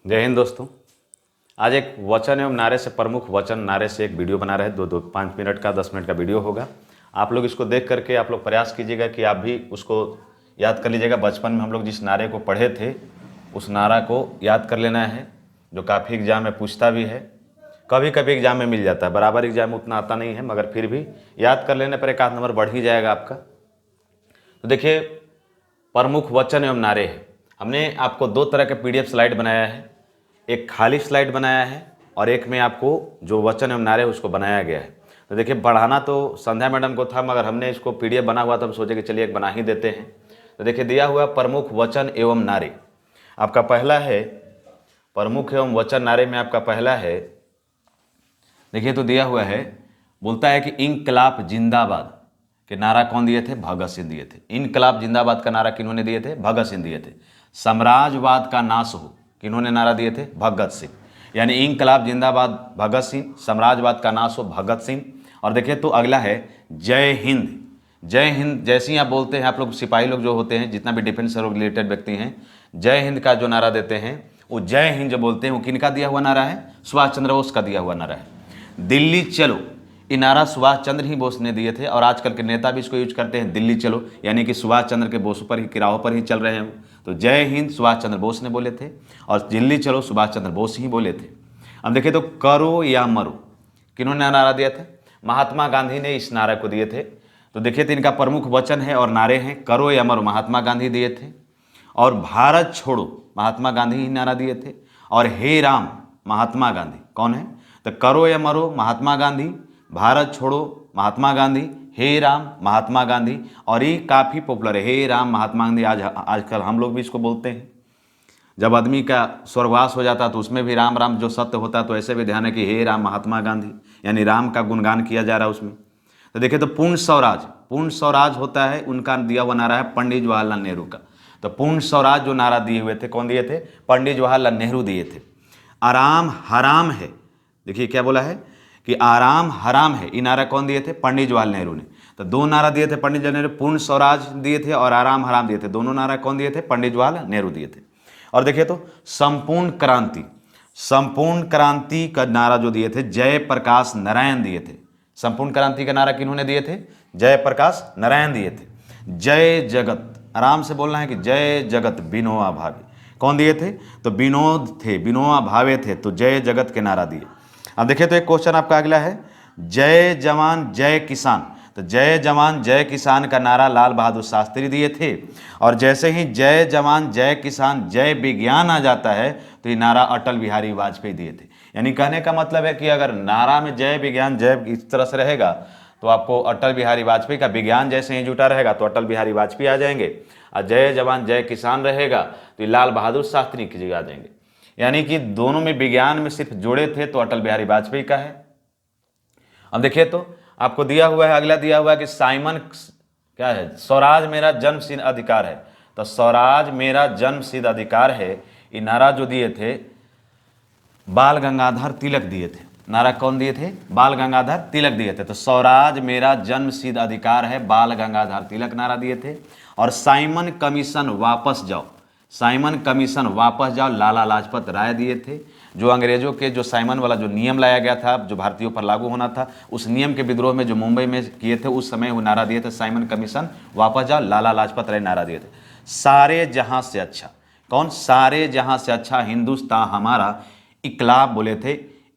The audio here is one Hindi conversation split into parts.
जय हिंद दोस्तों। आज एक वचन एवं नारे से प्रमुख वचन नारे से एक वीडियो बना रहे हैं। दो 5 मिनट का 10 मिनट का वीडियो होगा। आप लोग इसको देख करके आप लोग प्रयास कीजिएगा कि आप भी उसको याद कर लीजिएगा। बचपन में हम लोग जिस नारे को पढ़े थे उस नारा को याद कर लेना है, जो काफ़ी एग्जाम में पूछता भी है, कभी कभी एग्जाम में मिल जाता है। बराबर एग्जाम में उतना आता नहीं है, मगर फिर भी याद कर लेने पर एक आध नंबर बढ़ ही जाएगा आपका। तो देखिए, प्रमुख वचन एवं नारे है। हमने आपको 2 तरह के PDF स्लाइड बनाया है। एक खाली स्लाइड बनाया है और एक में आपको जो वचन एवं नारे उसको बनाया गया है। तो देखिए, पढ़ाना तो संध्या मैडम को था, मगर हमने इसको PDF बना हुआ तो हम सोचे कि चलिए एक बना ही देते हैं। तो देखिए, दिया हुआ प्रमुख वचन एवं नारे आपका पहला है। प्रमुख एवं वचन नारे में आपका पहला है, देखिए तो दिया हुआ है, बोलता है कि इंकलाब जिंदाबाद के नारा कौन दिए थे? भगत सिंह दिए थे। इंकलाब जिंदाबाद का नारा किन्होंने दिए थे? भगत सिंह दिए थे। साम्राज्यवाद का नाश हो किन्होंने नारा दिए थे? भगत सिंह। यानी इंकलाब जिंदाबाद भगत सिंह, साम्राज्यवाद का नाश हो भगत सिंह। और देखिए तो अगला है जय हिंद। जय हिंद जैसे ही आप बोलते हैं, आप लोग सिपाही लोग जो होते हैं, जितना भी डिफेंस से रिलेटेड व्यक्ति हैं, जय हिंद का जो नारा देते हैं, वो जय हिंद जो बोलते हैं वो किनका दिया हुआ नारा है? सुभाष चंद्र बोस का दिया हुआ नारा है। दिल्ली चलो, ये नारा सुभाष चंद्र ही बोस ने दिए थे और आजकल के नेता भी इसको यूज करते हैं, दिल्ली चलो, यानी कि सुभाष चंद्र के बोस पर ही, किराहों पर ही चल रहे हैं। तो जय हिंद सुभाष चंद्र बोस ने बोले थे और दिल्ली चलो सुभाष चंद्र बोस ही बोले थे। अब देखिए तो करो या मरो किन्होंने नारा दिया था? महात्मा गांधी ने इस नारे को दिए थे। तो देखिए तो इनका प्रमुख वचन है और नारे हैं, करो या मरो महात्मा गांधी दिए थे, और भारत छोड़ो महात्मा गांधी ही नारा दिए थे, और हे राम महात्मा गांधी कौन है? तो करो या मरो महात्मा गांधी, भारत छोड़ो महात्मा गांधी, हे राम महात्मा गांधी। और ये काफ़ी पॉपुलर है, हे राम महात्मा गांधी। आजकल हम लोग भी इसको बोलते हैं। जब आदमी का स्वर्गवास हो जाता है तो उसमें भी राम राम जो सत्य होता है, तो ऐसे भी ध्यान है कि हे राम महात्मा गांधी, यानी राम का गुणगान किया जा रहा है उसमें। तो देखिए तो पूर्ण स्वराज होता है, उनका दिया हुआ नारा है पंडित जवाहरलाल नेहरू का। तो पूर्ण स्वराज जो नारा दिए हुए थे, कौन दिए थे? पंडित जवाहरलाल नेहरू दिए थे। आराम हराम है, देखिए क्या बोला है कि आराम हराम है, ये नारा कौन दिए थे? पंडित जवाहरलाल नेहरू ने। तो 2 नारा दिए थे पंडित जवाहरलाल नेहरू, पूर्ण स्वराज दिए थे और आराम हराम दिए थे। दोनों नारा कौन दिए थे? पंडित जवाहरलाल नेहरू दिए थे। और देखिए तो संपूर्ण क्रांति का नारा जो दिए थे जयप्रकाश नारायण दिए थे। संपूर्ण क्रांति का नारा किन्होंने दिए थे? जयप्रकाश नारायण दिए थे। जय जगत, आराम से बोलना है कि जय जगत विनोबा भावे कौन दिए थे? तो विनोद थे, विनोबा भावे थे, तो जय जगत के नारा दिए। अब देखिए तो एक क्वेश्चन आपका अगला है, जय जवान जय किसान। तो जय जवान जय किसान का नारा लाल बहादुर शास्त्री दिए थे। और जैसे ही जय जवान जय किसान जय विज्ञान आ जाता है तो ये नारा अटल बिहारी वाजपेयी दिए थे। यानी कहने का मतलब है कि अगर नारा में जय विज्ञान जय इस तरह से रहेगा तो आपको अटल बिहारी वाजपेयी का, विज्ञान जैसे ही जुटा रहेगा तो अटल बिहारी वाजपेयी आ जाएंगे, और जय जवान जय किसान रहेगा तो ये लाल बहादुर शास्त्री की जगह आ जाएंगे। यानी कि दोनों में विज्ञान में सिर्फ जोड़े थे तो अटल बिहारी वाजपेयी का है। अब देखिए तो आपको दिया हुआ है, अगला दिया हुआ है कि साइमन क्या है? स्वराज मेरा जन्मसिद्ध अधिकार है। तो स्वराज मेरा जन्मसिद्ध अधिकार है, ये नारा जो दिए थे बाल गंगाधर तिलक दिए थे। नारा कौन दिए थे? बाल गंगाधर तिलक दिए थे। तो स्वराज मेरा जन्मसिद्ध अधिकार है, बाल गंगाधर तिलक नारा दिए थे। और साइमन कमीशन वापस जाओ, साइमन कमीशन वापस जाओ लाला लाजपत राय दिए थे। जो अंग्रेजों के जो साइमन वाला जो नियम लाया गया था, जो भारतीयों पर लागू होना था, उस नियम के विद्रोह में जो मुंबई में किए थे, उस समय वो नारा दिए थे साइमन कमीशन वापस जाओ लाला लाजपत राय नारा दिए थे। सारे जहां से अच्छा, कौन? सारे जहां से अच्छा हिंदुस्तान हमारा, इकलाब बोले थे,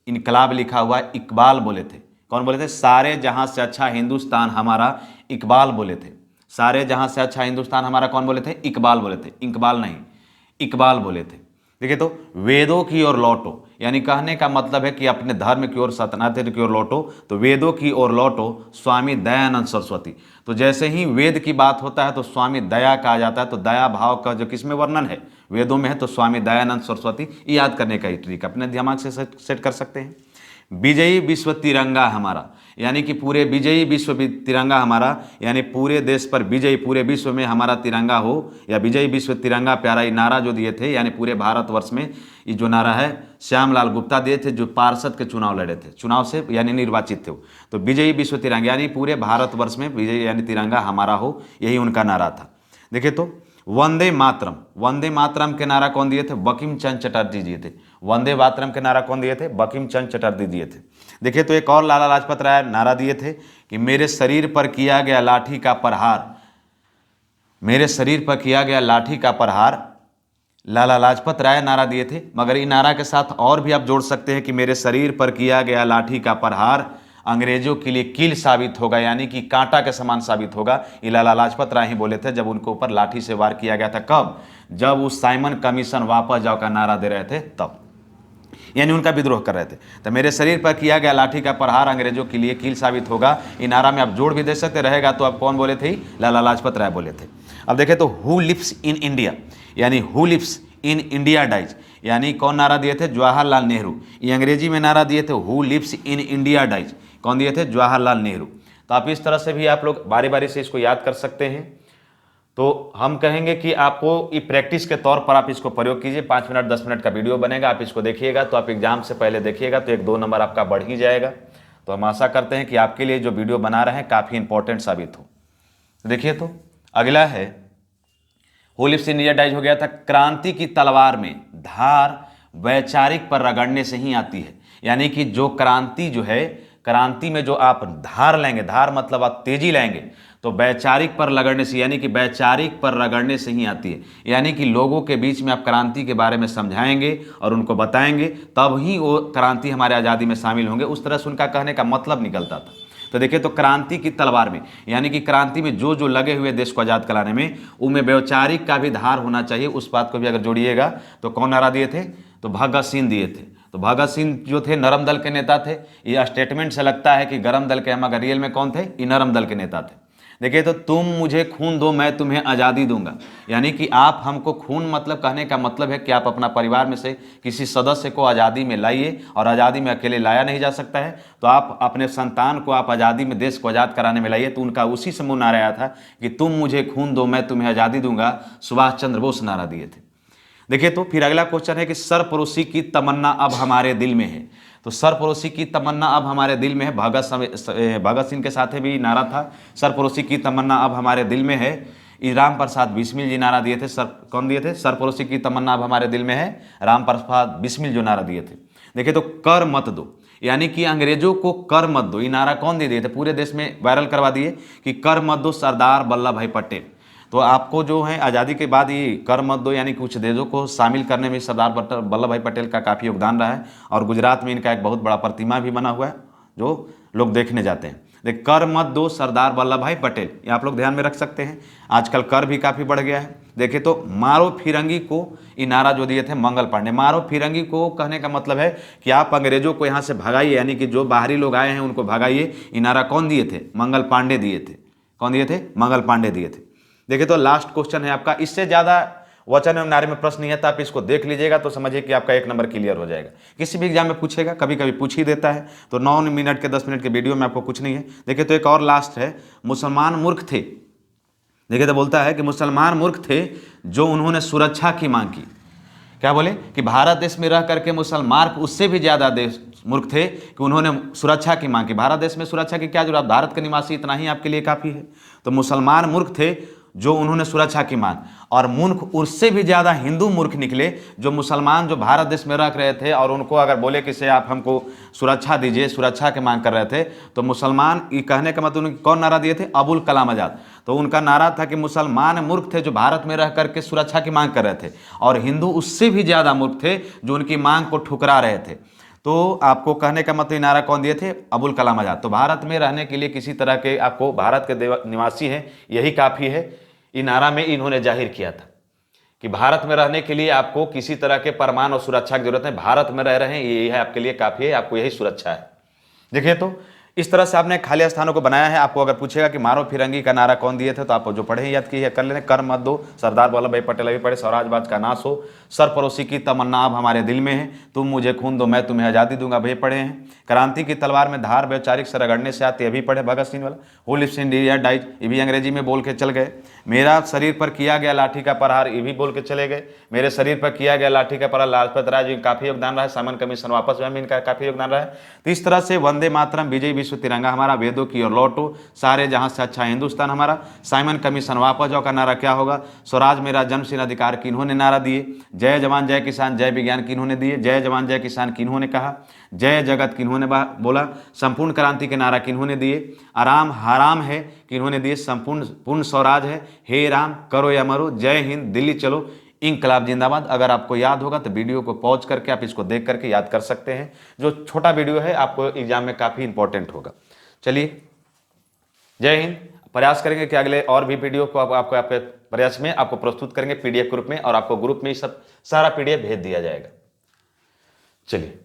इनकलाब लिखा हुआ इकबाल बोले थे। कौन बोले थे? सारे जहां से अच्छा हिंदुस्तान हमारा, इकबाल बोले थे। सारे जहां से अच्छा हिंदुस्तान हमारा कौन बोले थे? इकबाल बोले थे, इकबाल नहीं, इकबाल बोले थे। देखिए तो वेदों की ओर लौटो, यानी कहने का मतलब है कि अपने धर्म की ओर, सनातन की ओर लौटो। तो वेदों की ओर लौटो, स्वामी दयानंद सरस्वती। तो जैसे ही वेद की बात होता है तो स्वामी दया कहा जाता है। तो दया भाव का जो किसमें वर्णन है? वेदों में है। तो स्वामी दयानंद सरस्वती, याद करने का ही ट्रिक अपने दिमाग से सेट कर सकते हैं। विजयी विश्व तिरंगा हमारा, यानी कि पूरे विजयी विश्व तिरंगा हमारा, यानी पूरे देश पर विजयी, पूरे विश्व में हमारा तिरंगा हो, या विजयी विश्व तिरंगा प्यारा, ये नारा जो दिए थे, यानी पूरे भारतवर्ष में ये जो नारा है श्यामलाल गुप्ता दिए थे, जो पार्षद के चुनाव लड़े थे, चुनाव से यानी निर्वाचित थे वो। तो विजयी विश्व तिरंगा यानी पूरे भारतवर्ष में विजयी यानी तिरंगा हमारा हो, यही उनका नारा था। देखिए तो वंदे मातरम के नारा कौन दिए थे? बंकिम चंद्र चटर्जी दिए थे। वंदे मातरम के नारा कौन दिए थे? बंकिम चंद्र चटर्जी दिए थे। देखिए तो एक और लाला लाजपत राय नारा दिए थे कि मेरे शरीर पर किया गया लाठी का प्रहार, मेरे शरीर पर किया गया लाठी का प्रहार, लाला लाजपत राय नारा दिए थे। मगर इन नारा के साथ और भी आप जोड़ सकते हैं कि मेरे शरीर पर किया गया लाठी का प्रहार अंग्रेजों के लिए कील साबित होगा, यानी कि कांटा के समान साबित होगा। ये लाला लाजपत राय ही बोले थे जब उनके ऊपर लाठी से वार किया गया था। कब? जब उस साइमन कमीशन वापस जाओ का नारा दे रहे थे तब, यानी उनका विद्रोह कर रहे थे। तो मेरे शरीर पर किया गया लाठी का प्रहार अंग्रेजों के लिए कील साबित होगा, इन नारा में आप जोड़ भी दे सकते रहेगा। तो अब कौन बोले थे? लाला लाजपत राय बोले थे। अब देखें तो हु लिव्स इन इंडिया, यानी who lives in India dies, यानी कौन नारा दिए थे? जवाहरलाल नेहरू। ये अंग्रेजी में नारा दिए थे who lives in India dies, कौन दिए थे? जवाहरलाल नेहरू। तो आप इस तरह से भी आप लोग बारी बारी से इसको याद कर सकते हैं। तो हम कहेंगे कि आपको ये प्रैक्टिस के तौर पर आप इसको प्रयोग कीजिए। 5 मिनट 10 मिनट का वीडियो बनेगा, आप इसको देखिएगा तो आप एग्जाम से पहले देखिएगा तो 1-2 नंबर आपका बढ़ ही जाएगा। तो हम आशा करते हैं कि आपके लिए जो वीडियो बना रहे हैं काफ़ी इंपॉर्टेंट साबित हो। देखिए तो अगला है who lives in India dies हो गया था। क्रांति की तलवार में धार वैचारिक पर रगड़ने से ही आती है, यानी कि जो क्रांति जो है, क्रांति में जो आप धार लेंगे, धार मतलब आप तेजी लाएंगे, तो वैचारिक पर रगड़ने से, यानी कि वैचारिक पर रगड़ने से ही आती है। यानी कि लोगों के बीच में आप क्रांति के बारे में समझाएंगे और उनको बताएंगे, तब ही वो क्रांति हमारे आज़ादी में शामिल होंगे। उस तरह से उनका कहने का मतलब निकलता था। तो देखिए तो क्रांति की तलवार में, यानी कि क्रांति में जो जो लगे हुए देश को आज़ाद कराने में, उनमें वैचारिक का भी धार होना चाहिए। उस बात को भी अगर जोड़िएगा तो कौन नारा दिए थे? तो भगत सिंह दिए थे। तो भगत सिंह जो थे नरम दल के नेता थे। ये स्टेटमेंट से लगता है कि गरम दल के, मगर रियल में कौन थे? ये नरम दल के नेता थे। देखिए तो तुम मुझे खून दो मैं तुम्हें आज़ादी दूंगा, यानी कि आप हमको खून, मतलब कहने का मतलब है कि आप अपना परिवार में से किसी सदस्य को आज़ादी में लाइए, और आज़ादी में अकेले लाया नहीं जा सकता है, तो आप अपने संतान को आप आज़ादी में, देश को आज़ाद कराने में लाइए। तो उनका उसी से मुँह नारा आया था कि तुम मुझे खून दो मैं तुम्हें आज़ादी दूंगा, सुभाष चंद्र बोस नारा दिए थे। देखिए तो फिर अगला क्वेश्चन है कि सरफरोशी की तमन्ना अब हमारे दिल में है। तो सरफरोशी की तमन्ना अब हमारे दिल में है, भगत सिंह के साथ भी नारा था, सरफरोशी की तमन्ना अब हमारे दिल में है। राम प्रसाद बिस्मिल जी नारा दिए थे। कौन दिए थे? सरफरोशी की तमन्ना अब हमारे दिल में है, राम प्रसाद बिस्मिल जो नारा दिए थे। देखिए तो कर मत दो, यानी कि अंग्रेजों को कर मत दो, ये नारा कौन दे दिए थे? पूरे देश में वायरल करवा दिए कि कर मत दो, सरदार वल्लभ भाई पटेल। तो आपको जो है आज़ादी के बाद ये कर मत दो, यानी कुछ देशों को शामिल करने में सरदार वल्लभ भाई पटेल का काफ़ी योगदान रहा है। और गुजरात में इनका एक बहुत बड़ा प्रतिमा भी बना हुआ है जो लोग देखने जाते हैं। देख, कर मत दो सरदार वल्लभ भाई पटेल, ये आप लोग ध्यान में रख सकते हैं। आजकल कर भी काफ़ी बढ़ गया है। देखिए तो मारो फिरंगी को, ये नारा जो दिए थे मंगल पांडे। मारो फिरंगी को कहने का मतलब है कि आप अंग्रेजों को यहाँ से भगाइए, यानी कि जो बाहरी लोग आए हैं उनको भगाइए। ये नारा कौन दिए थे? मंगल पांडे दिए थे। कौन दिए थे? मंगल पांडे दिए थे। देखिए तो लास्ट क्वेश्चन है आपका, इससे ज़्यादा वचन एवं नारे में प्रश्न नहीं है, तो आप इसको देख लीजिएगा तो समझिए कि आपका 1 नंबर क्लियर हो जाएगा। किसी भी एग्जाम में पूछेगा, कभी कभी पूछ ही देता है। तो 9 मिनट के 10 मिनट के वीडियो में आपको कुछ नहीं है। देखिए तो एक और लास्ट है, मुसलमान मूर्ख थे। देखिए तो बोलता है कि मुसलमान मूर्ख थे जो उन्होंने सुरक्षा की मांग की। क्या बोले? कि भारत देश में रह करके मुसलमान उससे भी ज़्यादा देश मूर्ख थे कि उन्होंने सुरक्षा की मांग की। भारत देश में सुरक्षा की क्या जरूरत? भारत के निवासी इतना ही आपके लिए काफ़ी है। तो मुसलमान मूर्ख थे जो उन्होंने सुरक्षा की मांग, और मूर्ख उससे भी ज़्यादा हिंदू मूर्ख निकले जो मुसलमान जो भारत देश में रह रहे थे, और उनको अगर बोले कि से आप हमको सुरक्षा दीजिए, सुरक्षा की मांग कर रहे थे, तो मुसलमान, ये कहने का मतलब उन्होंने कौन नारा दिए थे? अबुल कलाम आज़ाद। तो उनका नारा था कि मुसलमान मूर्ख थे जो भारत में रह करके सुरक्षा की मांग कर रहे थे, और हिंदू उससे भी ज़्यादा मूर्ख थे जो उनकी मांग को ठुकरा रहे थे। तो आपको कहने का मतलब नारा कौन दिए थे? अबुल कलाम आज़ाद। तो भारत में रहने के लिए किसी तरह के, आपको भारत के निवासी हैं यही काफ़ी है। इस नारा में इन्होंने जाहिर किया था कि भारत में रहने के लिए आपको किसी तरह के परमाणु और सुरक्षा की जरूरत है। भारत में रह रहे हैं, यही है आपके लिए काफ़ी है, आपको यही सुरक्षा है। देखिए तो इस तरह से आपने खाली स्थानों को बनाया है। आपको अगर पूछेगा कि मारो फिरंगी का नारा कौन दिए थे, तो आप जो पढ़े याद किए कर लेने। कर मत दो, सरदार वल्लभ भाई पटेल भी पढ़े। स्वराजवाद का नाश हो, सरफरोशी की तमन्ना अब हमारे दिल में है, तुम मुझे खून दो मैं तुम्हें आज़ादी दूंगा, भी पढ़े हैं। क्रांति की तलवार में धार वैचारिक से रगड़ने से आती, अभी पढ़े भगत सिंह वाला। Who lives in India dies, ये भी अंग्रेजी में बोल के चल गए। मेरा शरीर पर किया गया लाठी का प्रहार, ये भी बोल के चले गए। मेरे शरीर पर किया गया लाठी का प्रहार, लाजपत राय जी काफ़ी योगदान रहा है। साइमन कमीशन वापस में इनका काफ़ी योगदान रहा है। तो इस तरह से वंदे मातरम, विजय विश्व तिरंगा हमारा, वेदों की ओर लौटो, सारे जहां से अच्छा हिंदुस्तान हमारा, साइमन कमीशन वापस जाओ का नारा क्या होगा, स्वराज मेरा जन्मसिद्ध अधिकार किन्होंने नारा दिए, जय जवान जय किसान जय विज्ञान किन्होंने दिए, जय जवान जय किसान किन्होंने कहा, जय जगत किन्होंने बोला, संपूर्ण क्रांति के नारा किन्होंने दिए, आराम हराम है किन्होंने दिए, संपूर्ण पूर्ण स्वराज है, हे राम करो या मरो, जय हिंद दिल्ली चलो, इंकलाब जिंदाबाद। अगर आपको याद होगा तो वीडियो को पॉज करके आप इसको देख करके याद कर सकते हैं। जो छोटा वीडियो है आपको एग्जाम में काफी इंपॉर्टेंट होगा। चलिए, जय हिंद। प्रयास करेंगे कि अगले और भी वीडियो को आपको आपके प्रयास में आपको प्रस्तुत करेंगे पीडीएफ ग्रुप में, और आपको ग्रुप में सब सारा पीडीएफ भेज दिया जाएगा। चलिए।